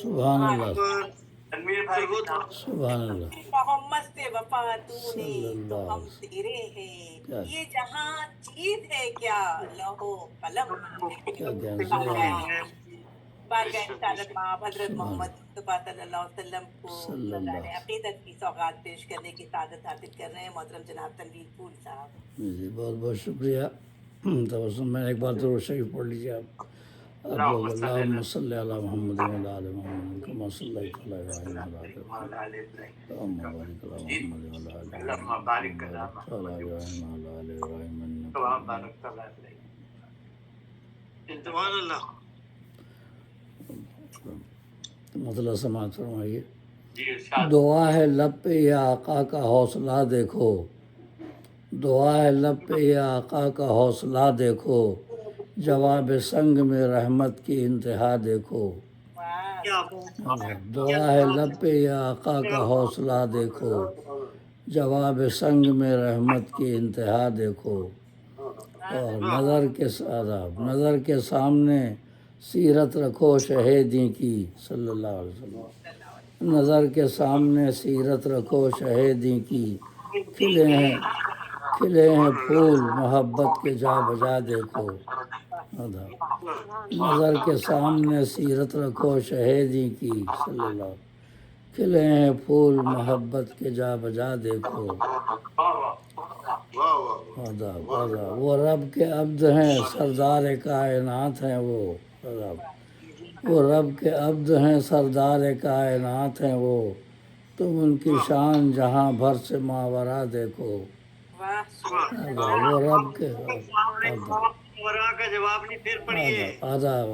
سبحان اللہ تنویر بھائی کی طرف سبحان اللہ محمد سے وفا تو نے صلی تو اللہ ہم علیہ وسلم. تیرے ہیں، کیا یہ جہاں چیز ہے کیا، لوہو قلم کیا کیا سبحان اللہ بارگاہ سعادت مآب حضرت سبحان محمد اللہ مصطفیٰ صلی اللہ علیہ وسلم کو صلی اللہ خزانۂ علیہ عقیدت کی سوغات پیش کرنے کی سعادت حاصل کر رہے ہیں محترم جناب تنویر پھول صاحب۔ وسلم. جی بہت بہت شکریہ. تبسم میں ایک بار تو شریف پڑھ لیجیے آپ لوگ. اللہم صلی علی محمد وعلی آل محمد کما صلیت علی ابراہیم وعلی آل ابراہیم اللہم بارک علی محمد وعلی آل محمد کما بارکت علی ابراہیم وعلی آل ابراہیم انک حمید سبحان اللہ. مطلب سماعت فرمائیے. جی ارشاد. دعا ہے لب پہ یا آقا کا حوصلہ دیکھو، دعا ہے لب پہ یا آقا کا حوصلہ دیکھو، جواب سنگ میں رحمت کی انتہا دیکھو. کیا دعا ہے لب پہ یا آقا کا حوصلہ دیکھو، جواب سنگ میں رحمت کی انتہا دیکھو. اور نظر کے سامنے سیرت رکھو شہیدی کی صلی اللہ علیہ وسلم. نظر کے سامنے سیرت رکھو شہیدی کی، کھلے ہیں پھول محبت کے جا بجا دیکھو. نظر کے سامنے سیرت رکھو شہیدی کی صلی اللہ علیہ وسلم، کھلے ہیں پھول محبت کے جا بجا دیکھو. آداب آداب وہ رب کے عبد ہیں سردار کائنات ہیں وہ رب کے عبد ہیں سردار کائنات ہیں وہ، تم ان کی شان جہاں بھر سے ماورا دیکھو. وہ رب کے ورا کا جواب نہیں پھر پڑھیے. آداب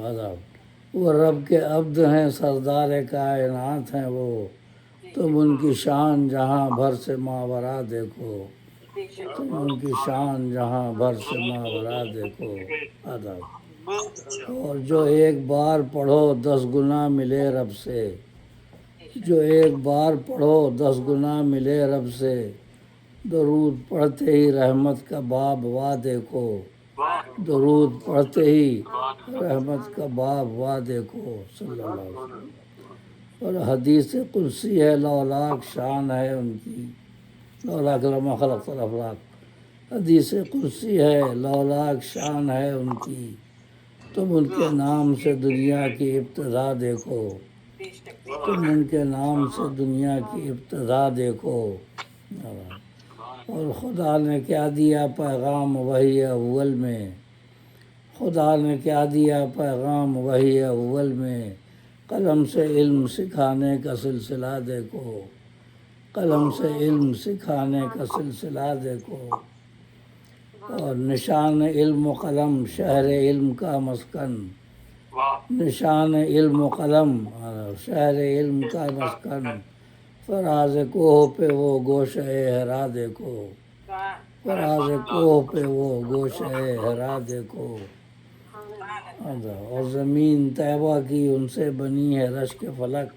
وہ رب کے عبد ہیں سردار کائنات ہیں وہ، تم ان کی شان جہاں بھر سے ماورا دیکھو. تم ان کی شان جہاں بھر سے ماورا دیکھو. آداب اور جو ایک بار پڑھو 10 گنا ملے رب سے، جو ایک بار پڑھو 10 گنا ملے رب سے، درود پڑھتے ہی رحمت کا باب وا دیکھو. درود پڑھتے ہی رحمت کا باب وا دیکھو صلی اللہ علیہ وسلم. اور حدیث قدسی ہے لولاک شان ہے ان کی، لولاک لما خلق الافلاق. حدیث قدسی ہے لولاک شان ہے ان کی، تم ان کے نام سے دنیا کی ابتدا دیکھو. تم ان کے نام سے دنیا کی ابتدا دیکھو. اور خدا نے کیا دیا پیغام وحی اول میں، خدا نے کیا دیا پیغام وحی اول میں، قلم سے علم سکھانے کا سلسلہ دیکھو. قلم سے علم سکھانے کا سلسلہ دیکھو. اور نشان علم و قلم شہر علم کا مسکن، نشان علم و قلم شہر علم کا مسکن، فراز کوہ پہ وہ گوشہ ہرا دیکھو. فراز کوہ پہ وہ گوشہ ہرا دیکھو. اور زمین طیبہ کی ان سے بنی ہے رشک فلک،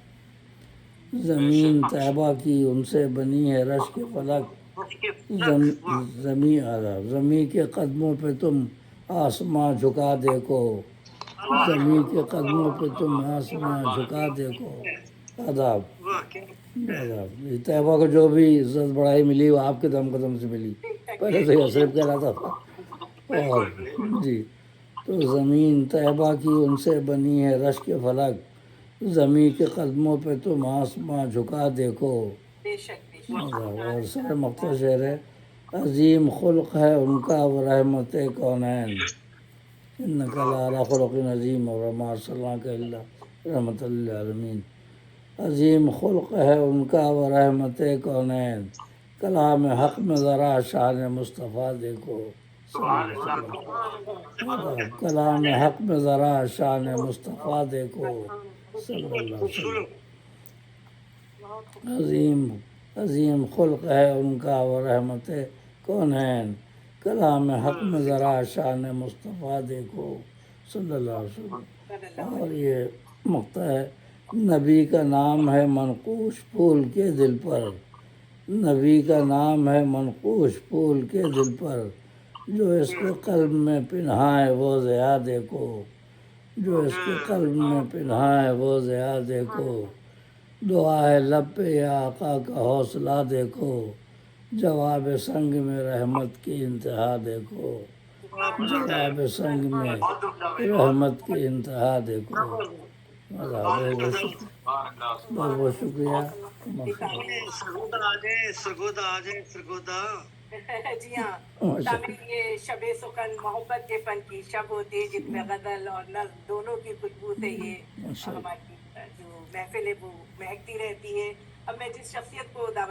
زمین طیبہ کی ان سے بنی ہے رشک فلک. زمین کے قدموں پہ تم آسماں جھکا دیکھو. زمین کے قدموں پہ تم آسماں جھکا دیکھو. آداب آداب. طیبہ کو جو بھی عزت بڑائی ملی وہ آپ کے دم قدم سے ملی، پہلے تو یہ صرف کہلاتا تھا. اور جی تو زمین طیبہ کی ان سے بنی ہے رشک فلک، زمین کے قدموں پہ تم آسماں جھکا دیکھو. اور سر مقطع شعر ہے. عظیم خلق ہے ان کا وہ رحمت کونین، انک لعلی خلق عظیم اور وما ارسلناک الا رحمۃ للعالمین. عظیم خلق ہے ان کا وہ رحمت کونین، کلام حق میں ذرا شان مصطفیٰ دیکھو. کلام حق میں ذرا شان مصطفیٰ دیکھو صلی اللہ علیہ وسلم. عظیم خلق ہے ان کا وہ رحمت کونین، کلام حق میں ذرا شان مصطفیٰ دیکھو صلی اللہ علیہ وسلم. اور یہ مقطع ہے. نبی کا نام ہے منقوش پھول کے دل پر، نبی کا نام ہے منقوش پھول کے دل پر، جو اس کے قلب میں پنہا ہے وہ ضیا دیکھو. جو اس کے قلب میں پنہا ہے وہ ضیاء دیکھو، دعا ہے لب پہ یا آقا کا حوصلہ دیکھو، جواب سنگ میں رحمت کی انتہا دیکھو، جواب سنگ میں رحمت کی انتہا دیکھو۔ بہت بہت شکریہ۔ سرگودا آ جائے، سرگودا آ جائے، سرگودا۔ جی ہاں، تعمیر یہ شب سخن محبت کے فن کی شب ہوتی ہے جن میں غزل اور نظم دونوں کی خوشبو سے یہ ہماری جو محفل ہے وہ مہکتی رہتی ہے۔ اب میں جس شخصیت کو دعوت